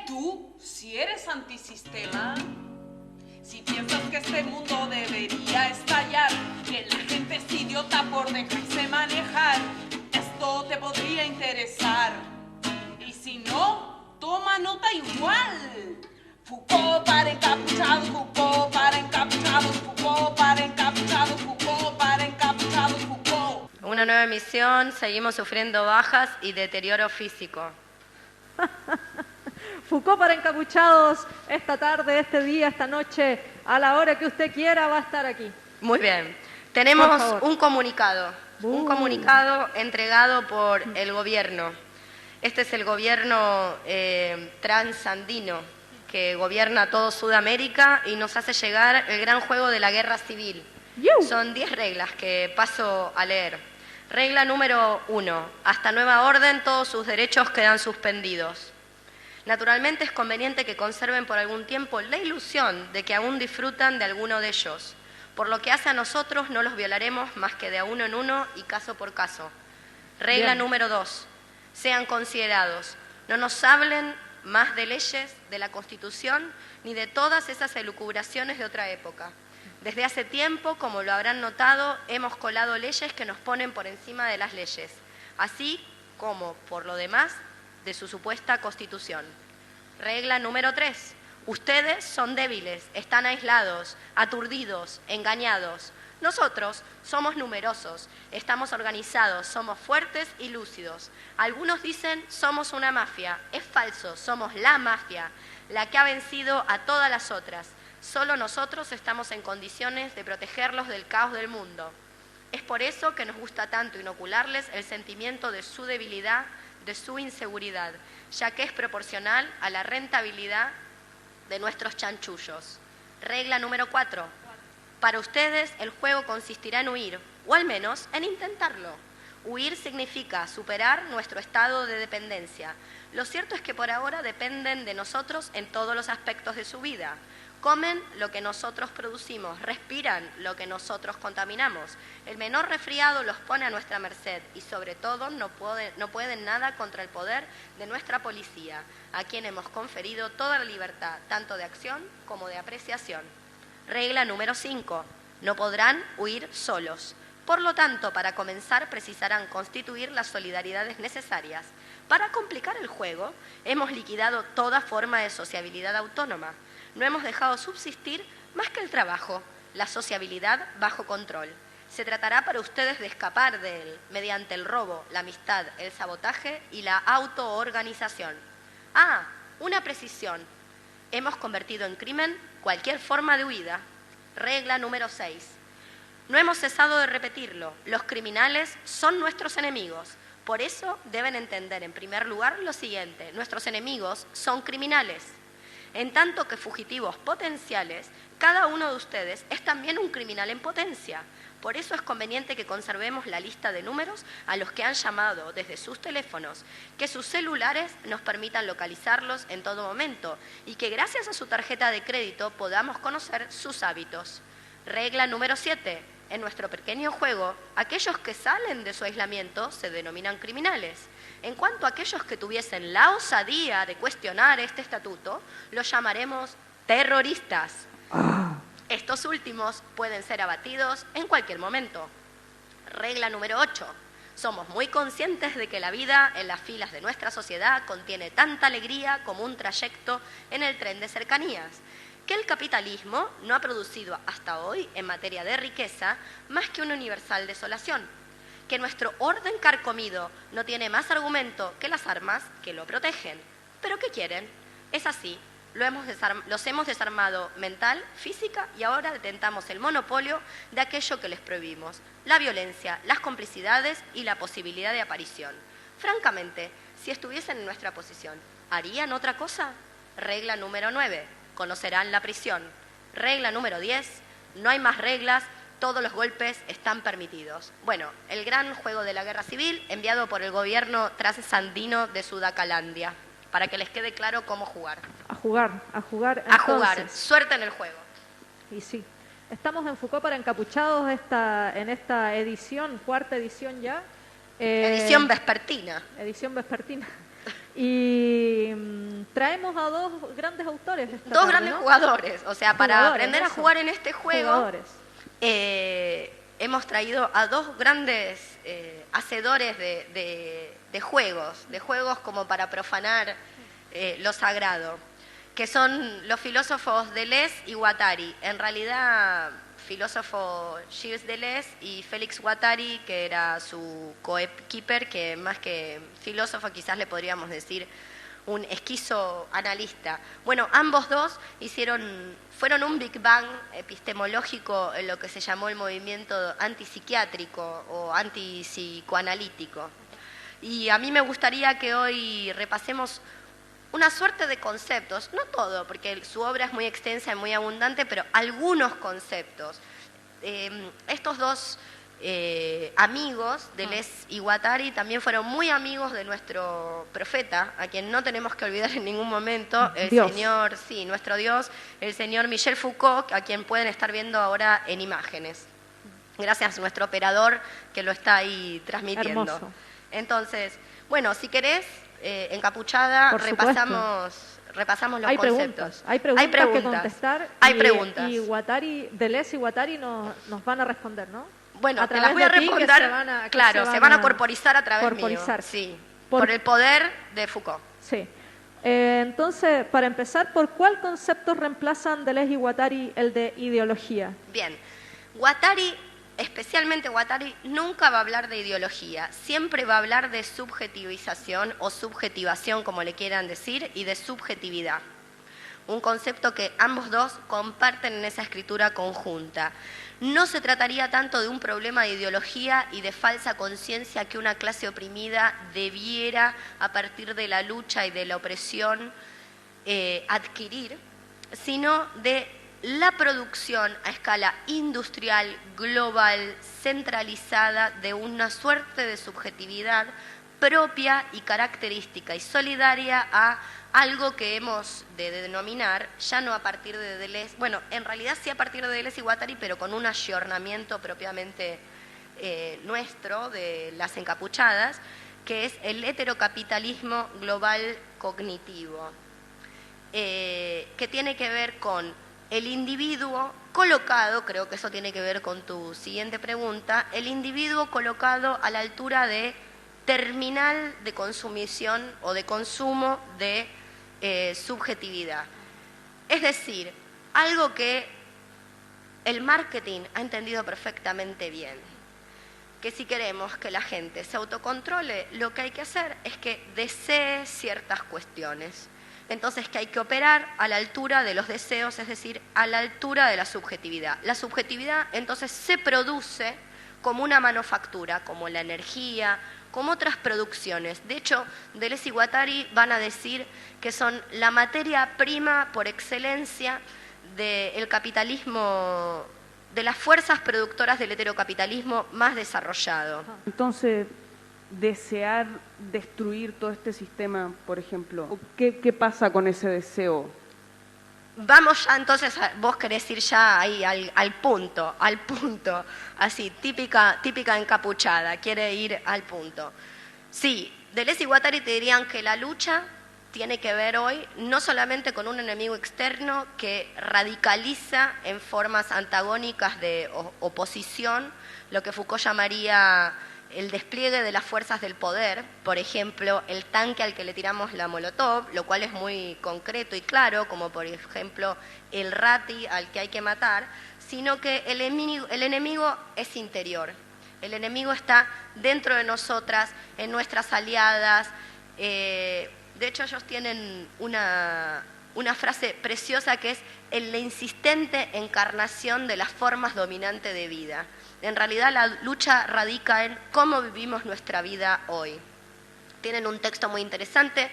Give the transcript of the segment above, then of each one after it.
tú, si eres antisistema, si piensas que este mundo debería estallar, que la gente es idiota por dejarse manejar, esto te podría interesar. Y si no, toma nota igual. Foucault para encapuchados, Foucault para encapuchados, Foucault para encapuchados, Foucault para encapuchados, Foucault. Una nueva emisión, seguimos sufriendo bajas y deterioro físico. Foucault para encapuchados, esta tarde, este día, esta noche, a la hora que usted quiera, va a estar aquí. Muy bien. Tenemos un comunicado. Un comunicado entregado por el gobierno. Este es el gobierno transandino que gobierna todo Sudamérica y nos hace llegar el gran juego de la guerra civil. Son 10 reglas que paso a leer. Regla número 1. Hasta nueva orden, todos sus derechos quedan suspendidos. Naturalmente es conveniente que conserven por algún tiempo la ilusión de que aún disfrutan de alguno de ellos. Por lo que hace a nosotros, no los violaremos más que de a uno en uno y caso por caso. Regla número 2. Sean considerados. No nos hablen más de leyes, de la Constitución, ni de todas esas elucubraciones de otra época. Desde hace tiempo, como lo habrán notado, hemos colado leyes que nos ponen por encima de las leyes, así como, por lo demás, de su supuesta Constitución. Regla número 3. Ustedes son débiles, están aislados, aturdidos, engañados. Nosotros somos numerosos, estamos organizados, somos fuertes y lúcidos. Algunos dicen somos una mafia. Es falso, somos la mafia, la que ha vencido a todas las otras. Solo nosotros estamos en condiciones de protegerlos del caos del mundo. Es por eso que nos gusta tanto inocularles el sentimiento de su debilidad, de su inseguridad, ya que es proporcional a la rentabilidad de nuestros chanchullos. Regla número 4. Para ustedes el juego consistirá en huir, o al menos en intentarlo. Huir significa superar nuestro estado de dependencia. Lo cierto es que por ahora dependen de nosotros en todos los aspectos de su vida. Comen lo que nosotros producimos, respiran lo que nosotros contaminamos. El menor resfriado los pone a nuestra merced y sobre todo no pueden nada contra el poder de nuestra policía, a quien hemos conferido toda la libertad, tanto de acción como de apreciación. Regla número 5. No podrán huir solos. Por lo tanto, para comenzar precisarán constituir las solidaridades necesarias. Para complicar el juego, hemos liquidado toda forma de sociabilidad autónoma. No hemos dejado subsistir más que el trabajo, la sociabilidad bajo control. Se tratará para ustedes de escapar de él mediante el robo, la amistad, el sabotaje y la autoorganización. Una precisión. Hemos convertido en crimen cualquier forma de huida. Regla número 6. No hemos cesado de repetirlo. Los criminales son nuestros enemigos. Por eso deben entender en primer lugar lo siguiente. Nuestros enemigos son criminales. En tanto que fugitivos potenciales, cada uno de ustedes es también un criminal en potencia. Por eso es conveniente que conservemos la lista de números a los que han llamado desde sus teléfonos, que sus celulares nos permitan localizarlos en todo momento y que gracias a su tarjeta de crédito podamos conocer sus hábitos. Regla número 7. En nuestro pequeño juego, aquellos que salen de su aislamiento se denominan criminales. En cuanto a aquellos que tuviesen la osadía de cuestionar este estatuto, los llamaremos terroristas. Estos últimos pueden ser abatidos en cualquier momento. Regla número 8. Somos muy conscientes de que la vida en las filas de nuestra sociedad contiene tanta alegría como un trayecto en el tren de cercanías, que el capitalismo no ha producido hasta hoy en materia de riqueza más que una universal desolación, que nuestro orden carcomido no tiene más argumento que las armas que lo protegen. ¿Pero qué quieren? Es así, los hemos desarmado mental, física y ahora detentamos el monopolio de aquello que les prohibimos, la violencia, las complicidades y la posibilidad de aparición. Francamente, si estuviesen en nuestra posición, ¿harían otra cosa? Regla número 9. Conocerán la prisión. Regla número 10. No hay más reglas, todos los golpes están permitidos. Bueno, el gran juego de la guerra civil enviado por el gobierno transandino de Sudacalandia, para que les quede claro cómo jugar. A jugar. A jugar. Suerte en el juego. Y sí. Estamos en Foucault para encapuchados en esta edición, cuarta edición ya. Edición vespertina. Edición vespertina. Y traemos a dos grandes autores esta Dos tarde, grandes ¿no? jugadores. O sea, para Jugadores, aprender a eso. jugar en este juego, Jugadores. hemos traído a dos grandes hacedores de juegos como para profanar lo sagrado, que son los filósofos Deleuze y Guattari. En realidad, filósofo Gilles Deleuze y Félix Guattari, que era su coequiper, que más que filósofo quizás le podríamos decir un esquizoanalista. Bueno, ambos dos fueron un Big Bang epistemológico en lo que se llamó el movimiento antipsiquiátrico o antipsicoanalítico. Y a mí me gustaría que hoy repasemos una suerte de conceptos, no todo, porque su obra es muy extensa y muy abundante, pero algunos conceptos. Estos dos amigos, Deleuze y Guattari, también fueron muy amigos de nuestro profeta, a quien no tenemos que olvidar en ningún momento, nuestro Dios, el señor Michel Foucault, a quien pueden estar viendo ahora en imágenes. Gracias a nuestro operador que lo está ahí transmitiendo. Hermoso. Entonces, bueno, si querés, encapuchada, Por supuesto. repasamos los Hay conceptos. preguntas que contestar. Hay preguntas. Y Deleuze y Guattari nos van a responder, ¿no? Bueno, te través las voy a de ti, que responder. se van a corporizar a través mío. Sí, por el poder de Foucault. Sí. Entonces, para empezar, ¿por cuál concepto reemplazan Deleuze y Guattari el de ideología? Bien, Guattari, especialmente Guattari, nunca va a hablar de ideología, siempre va a hablar de subjetivización o subjetivación, como le quieran decir, y de subjetividad. Un concepto que ambos dos comparten en esa escritura conjunta. No se trataría tanto de un problema de ideología y de falsa conciencia que una clase oprimida debiera, a partir de la lucha y de la opresión, adquirir, sino de la producción a escala industrial, global, centralizada, de una suerte de subjetividad propia y característica y solidaria a algo que hemos de denominar, ya no a partir de Deleuze, bueno, en realidad sí a partir de Deleuze y Guattari, pero con un ayornamiento propiamente nuestro, de las encapuchadas, que es el heterocapitalismo global cognitivo, que tiene que ver con el individuo colocado, creo que eso tiene que ver con tu siguiente pregunta, el individuo colocado a la altura de terminal de consumición o de consumo de subjetividad. Es decir, algo que el marketing ha entendido perfectamente bien, que si queremos que la gente se autocontrole, lo que hay que hacer es que desee ciertas cuestiones. Entonces, que hay que operar a la altura de los deseos, es decir, a la altura de la subjetividad. La subjetividad, entonces, se produce como una manufactura, como la energía, como otras producciones. De hecho, Deleuze y Guattari van a decir que son la materia prima por excelencia del capitalismo, de las fuerzas productoras del heterocapitalismo más desarrollado. Entonces, desear destruir todo este sistema, por ejemplo, ¿qué pasa con ese deseo? Vamos ya entonces, vos querés ir ya ahí al punto, así, típica encapuchada, quiere ir al punto. Sí, Deleuze y Guattari te dirían que la lucha tiene que ver hoy no solamente con un enemigo externo que radicaliza en formas antagónicas de oposición, lo que Foucault llamaría el despliegue de las fuerzas del poder, por ejemplo, el tanque al que le tiramos la molotov, lo cual es muy concreto y claro, como por ejemplo el rati al que hay que matar, sino que el enemigo es interior. El enemigo está dentro de nosotras, en nuestras aliadas. De hecho, ellos tienen una frase preciosa que es la insistente encarnación de las formas dominantes de vida. En realidad la lucha radica en cómo vivimos nuestra vida hoy. Tienen un texto muy interesante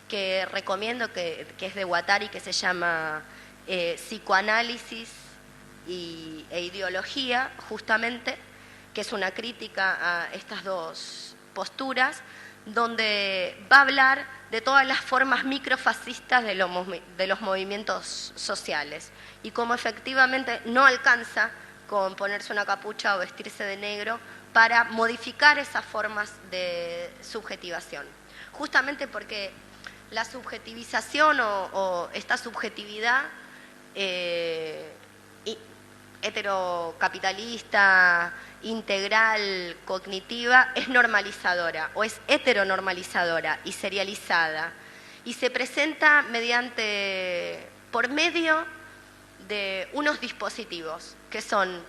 que recomiendo, que es de Guattari, que se llama Psicoanálisis e Ideología, justamente, que es una crítica a estas dos posturas, donde va a hablar de todas las formas microfascistas de los movimientos sociales y cómo efectivamente no alcanza con ponerse una capucha o vestirse de negro para modificar esas formas de subjetivación. Justamente porque La subjetivización o esta subjetividad heterocapitalista, integral, cognitiva, es normalizadora o es heteronormalizadora y serializada y se presenta por medio de unos dispositivos que son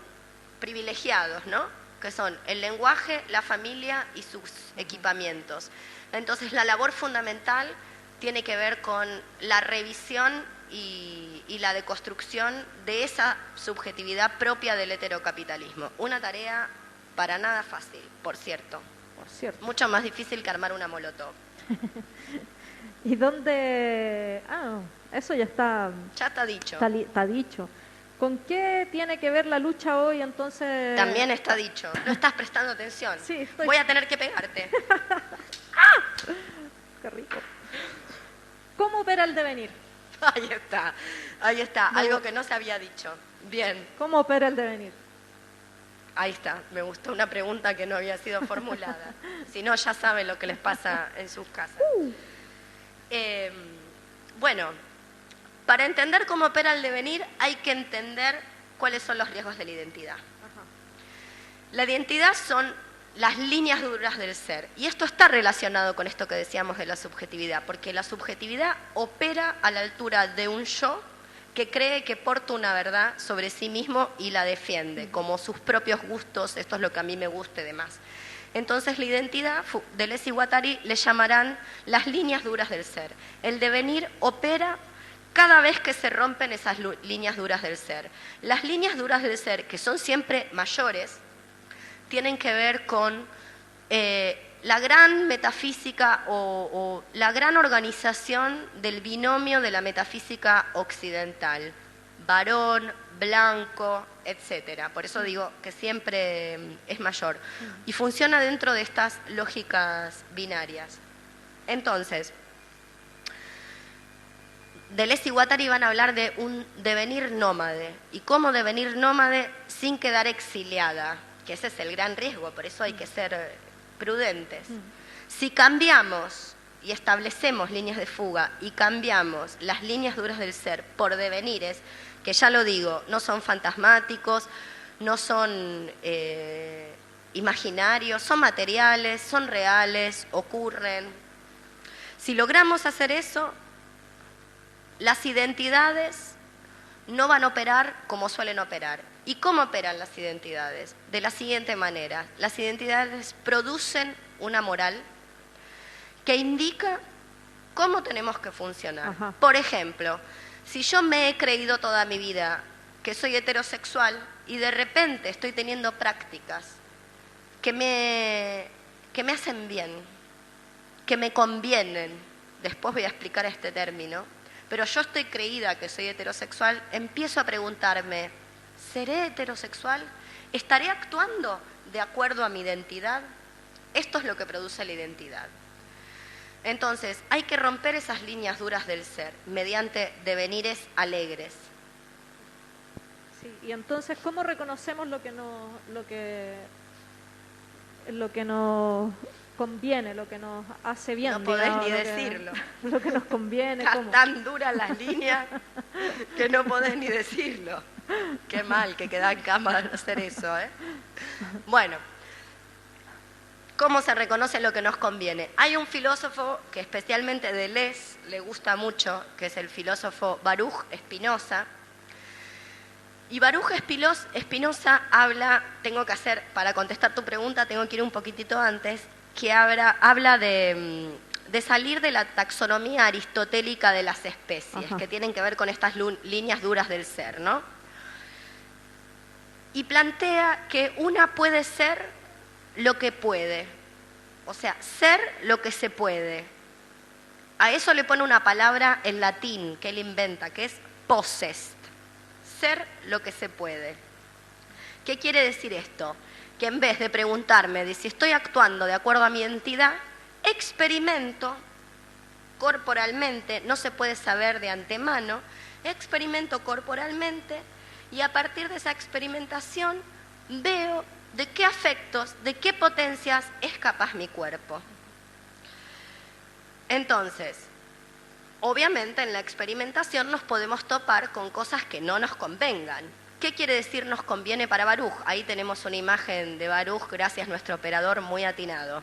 privilegiados, ¿no? Que son el lenguaje, la familia y sus equipamientos. Entonces, la labor fundamental tiene que ver con la revisión y la deconstrucción de esa subjetividad propia del heterocapitalismo. Una tarea para nada fácil, por cierto. Mucho más difícil que armar una molotov. ¿Y dónde...? Eso ya está... Ya está dicho. Está dicho. ¿Con qué tiene que ver la lucha hoy, entonces? También está dicho. No estás prestando atención. Sí, Voy a tener que pegarte. ¡Qué rico! ¿Cómo opera el devenir? Ahí está. Algo que no se había dicho. Bien. ¿Cómo opera el devenir? Ahí está. Me gustó una pregunta que no había sido formulada. Si no, ya saben lo que les pasa en sus casas. Bueno, para entender cómo opera el devenir hay que entender cuáles son los riesgos de la identidad. La identidad son las líneas duras del ser. Y esto está relacionado con esto que decíamos de la subjetividad, porque la subjetividad opera a la altura de un yo que cree que porta una verdad sobre sí mismo y la defiende, como sus propios gustos, esto es lo que a mí me gusta y demás. Entonces la identidad, Deleuze y Guattari le llamarán las líneas duras del ser. El devenir opera cada vez que se rompen esas líneas duras del ser. Las líneas duras del ser, que son siempre mayores, tienen que ver con la gran metafísica o la gran organización del binomio de la metafísica occidental, varón, blanco, etcétera. Por eso digo que siempre es mayor. Y funciona dentro de estas lógicas binarias. Entonces, Deleuze y Guattari van a hablar de un devenir nómade y cómo devenir nómade sin quedar exiliada, que ese es el gran riesgo, por eso hay que ser prudentes. Si cambiamos y establecemos líneas de fuga y cambiamos las líneas duras del ser por devenires, que ya lo digo, no son fantasmáticos, no son imaginarios, son materiales, son reales, ocurren. Si logramos hacer eso, las identidades no van a operar como suelen operar. ¿Y cómo operan las identidades? De la siguiente manera. Las identidades producen una moral que indica cómo tenemos que funcionar. Ajá. Por ejemplo, si yo me he creído toda mi vida que soy heterosexual y de repente estoy teniendo prácticas que me hacen bien, que me convienen, después voy a explicar este término, pero yo estoy creída que soy heterosexual, empiezo a preguntarme, ¿seré heterosexual? ¿Estaré actuando de acuerdo a mi identidad? Esto es lo que produce la identidad. Entonces, hay que romper esas líneas duras del ser mediante devenires alegres. Sí, y entonces, ¿cómo reconocemos lo que nos conviene, lo que nos hace bien? No podés digamos, ni decirlo. Lo que nos conviene. Están tan duras las líneas que no podés ni decirlo. Qué mal que queda en cama hacer eso, ¿eh? Bueno, ¿cómo se reconoce lo que nos conviene? Hay un filósofo que especialmente Deleuze le gusta mucho, que es el filósofo Baruch Spinoza. Y Baruch Spinoza habla, para contestar tu pregunta, tengo que ir un poquitito antes, que habla de salir de la taxonomía aristotélica de las especies, Ajá. que tienen que ver con estas líneas duras del ser, ¿no? Y plantea que una puede ser lo que puede, o sea, ser lo que se puede. A eso le pone una palabra en latín que él inventa, que es possest, ser lo que se puede. ¿Qué quiere decir esto? Que en vez de preguntarme de si estoy actuando de acuerdo a mi identidad, experimento corporalmente, no se puede saber de antemano, experimento corporalmente y a partir de esa experimentación veo de qué afectos, de qué potencias es capaz mi cuerpo. Entonces, obviamente en la experimentación nos podemos topar con cosas que no nos convengan. ¿Qué quiere decir nos conviene para Baruch? Ahí tenemos una imagen de Baruch, gracias a nuestro operador muy atinado.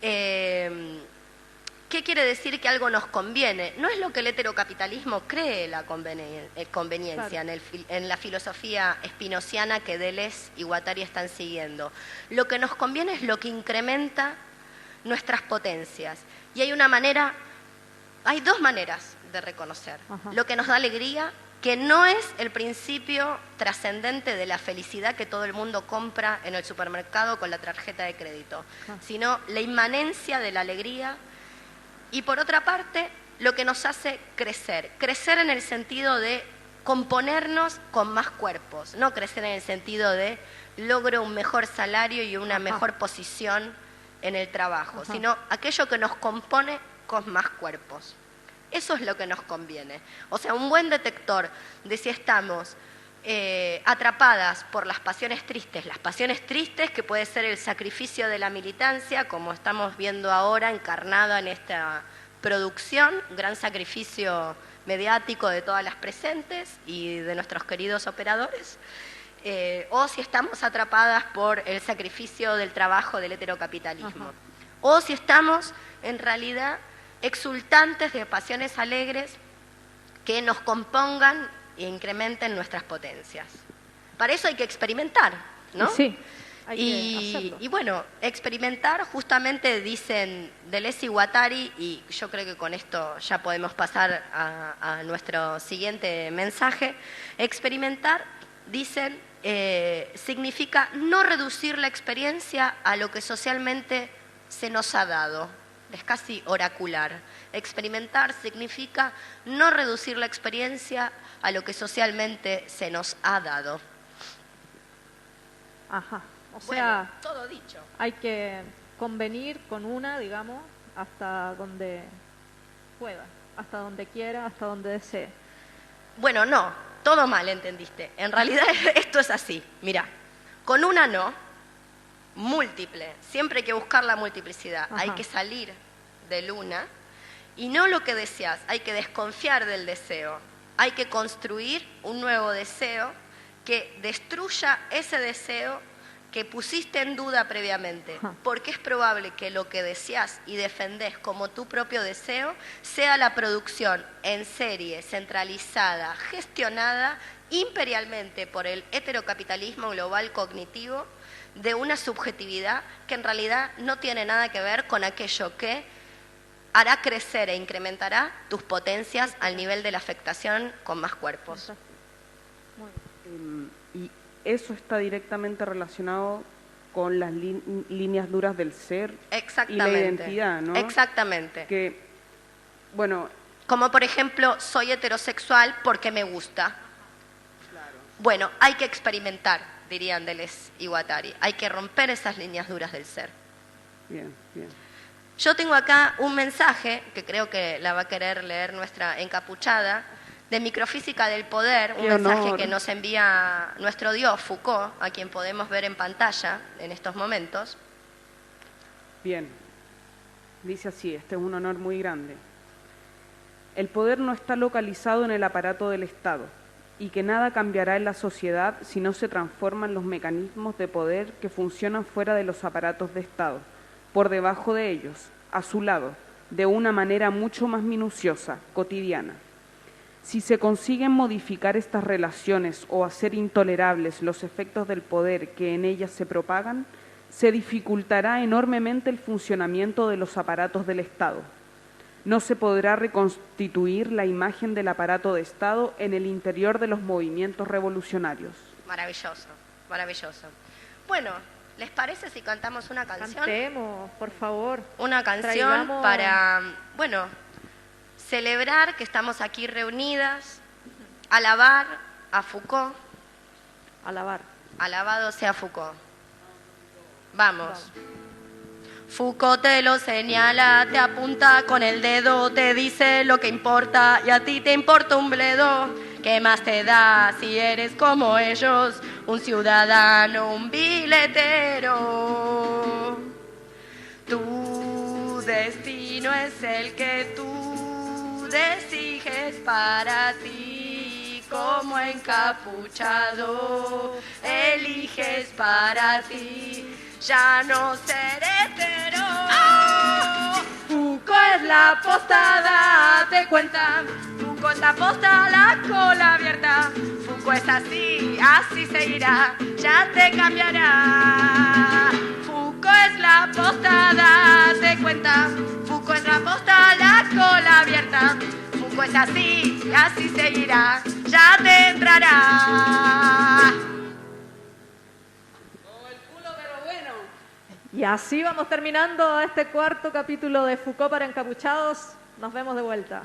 ¿Qué quiere decir que algo nos conviene? No es lo que el heterocapitalismo cree la conveniencia claro. en la filosofía espinociana que Deleuze y Guattari están siguiendo. Lo que nos conviene es lo que incrementa nuestras potencias. Y hay dos maneras de reconocer. Ajá. Lo que nos da alegría, que no es el principio trascendente de la felicidad que todo el mundo compra en el supermercado con la tarjeta de crédito, sino la inmanencia de la alegría. Y por otra parte, lo que nos hace crecer en el sentido de componernos con más cuerpos, no crecer en el sentido de logro un mejor salario y una mejor posición en el trabajo, sino aquello que nos compone con más cuerpos. Eso es lo que nos conviene. O sea, un buen detector de si estamos atrapadas por las pasiones tristes que puede ser el sacrificio de la militancia, como estamos viendo ahora encarnado en esta producción, gran sacrificio mediático de todas las presentes y de nuestros queridos operadores, o si estamos atrapadas por el sacrificio del trabajo del heterocapitalismo, o si estamos en realidad exultantes de pasiones alegres que nos compongan e incrementen nuestras potencias. Para eso hay que experimentar, ¿no? Sí, hay que hacerlo. Y bueno, experimentar justamente dicen Deleuze y Guattari, y yo creo que con esto ya podemos pasar a nuestro siguiente mensaje. Experimentar, dicen, significa no reducir la experiencia a lo que socialmente se nos ha dado. Es casi oracular. Experimentar significa no reducir la experiencia a lo que socialmente se nos ha dado. Ajá. O sea, bueno, todo dicho. Hay que convenir con una, digamos, hasta donde pueda, hasta donde quiera, hasta donde desee. Bueno, no, todo mal entendiste. En realidad esto es así. Mira, con una no, múltiple. Siempre hay que buscar la multiplicidad. Hay que salir del una y no lo que deseas. Hay que desconfiar del deseo. Hay que construir un nuevo deseo que destruya ese deseo que pusiste en duda previamente, porque es probable que lo que deseas y defendés como tu propio deseo sea la producción en serie, centralizada, gestionada imperialmente por el heterocapitalismo global cognitivo de una subjetividad que en realidad no tiene nada que ver con aquello que hará crecer e incrementará tus potencias al nivel de la afectación con más cuerpos. Y eso está directamente relacionado con las líneas duras del ser y la identidad, ¿no? Exactamente. Que, bueno, como por ejemplo, soy heterosexual porque me gusta. Claro. Bueno, hay que experimentar, dirían Deleuze y Guattari. Hay que romper esas líneas duras del ser. Bien, bien. Yo tengo acá un mensaje, que creo que la va a querer leer nuestra encapuchada, de Microfísica del Poder, un mensaje que nos envía nuestro dios Foucault, a quien podemos ver en pantalla en estos momentos. Bien, dice así, este es un honor muy grande. El poder no está localizado en el aparato del Estado y que nada cambiará en la sociedad si no se transforman los mecanismos de poder que funcionan fuera de los aparatos de Estado, por debajo de ellos, a su lado, de una manera mucho más minuciosa, cotidiana. Si se consiguen modificar estas relaciones o hacer intolerables los efectos del poder que en ellas se propagan, se dificultará enormemente el funcionamiento de los aparatos del Estado. No se podrá reconstituir la imagen del aparato de Estado en el interior de los movimientos revolucionarios. Maravilloso, maravilloso. Bueno, ¿les parece si cantamos una canción? Cantemos, por favor. Una canción para, bueno, celebrar que estamos aquí reunidas, alabar a Foucault. Alabar. Alabado sea Foucault. Vamos. Foucault te lo señala, te apunta con el dedo, te dice lo que importa y a ti te importa un bledo. ¿Qué más te da si eres como ellos, un ciudadano, un biletero? Tu destino es el que tú tú decides para ti, como encapuchado eliges para ti, ya no ser hetero. Foucault es la posta, date cuenta. Foucault es la posta, la cola abierta. Foucault es así, así seguirá, ya te cambiará. Foucault es la posta, date cuenta. Foucault es la posta, la cola abierta. Foucault es así, así seguirá, ya te entrará. Y así vamos terminando este cuarto capítulo de Foucault para encapuchados. Nos vemos de vuelta.